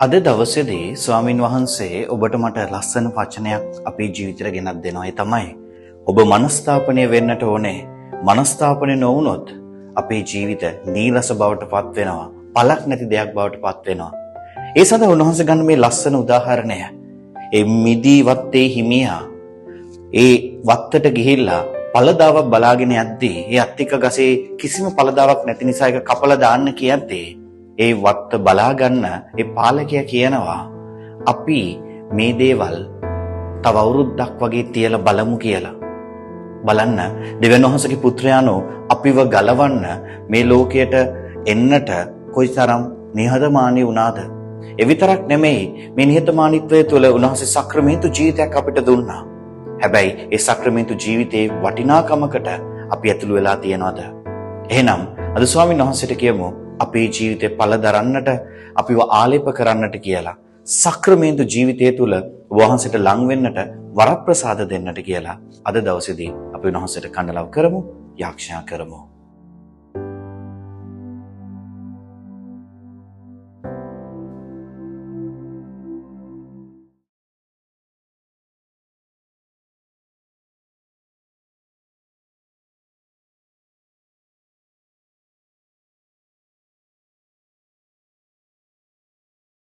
අද දවසේදී ස්වාමින් වහන්සේ ඔබට මට ලස්සන වචනයක් අපේ ජීවිතේට ගෙනත් දෙනවා. ඒ තමයි ඔබ මනස්ථාපනය වෙන්නට ඕනේ. මනස්ථාපනය නොවුනොත් අපේ ජීවිත නීරස බවට පත් වෙනවා. පළක් නැති දෙයක් බවට පත් වෙනවා. ඒ සඳහා උන්වහන්සේ ගන්න මේ ලස්සන උදාහරණය. ඒ මිදී වත්තේ හිමියා ඒ වත්තට ගිහිල්ලා පළදාවක් බලාගෙන යද්දී ඒ අත්තික ගසේ කිසිම පළදාවක් නැති නිසා ඒක කපලා දාන්න කියද්දී ඒ වත්ත බලා ගන්න ඒ පාලකයා කියනවා අපි මේ දේවල් තව අවුරුද්දක් වගේ තියලා බලමු කියලා. බලන්න දෙවියන් වහන්සේගේ පුත්‍රයාණෝ අපිව ගලවන්න මේ ලෝකයට එන්නට කොයිතරම් නිහතමානී වුණාද? ඒ විතරක් නෙමෙයි මේ නිහතමානීත්වය තුළ උන්වහන්සේ සක්‍රමේන්තු ජීවිතයක් අපිට දුන්නා. හැබැයි ඒ සක්‍රමේන්තු ජීවිතේ වටිනාකමකට අපි ඇතුළු වෙලා තියෙනවද? එහෙනම් අද ස්වාමීන් වහන්සේට කියමු අපේ ජීවිතේ පළ දරන්නට අපිව ආලේප කරන්නට කියලා. සක්‍රමේන්තු ජීවිතය තුළ වහන්සේට ලං වෙන්නට වරප්‍රසාද දෙන්නට කියලා. අද දවසේදී අපි උන්වහන්සේට කණ්ඩලව් කරමු, යාඥා කරමු.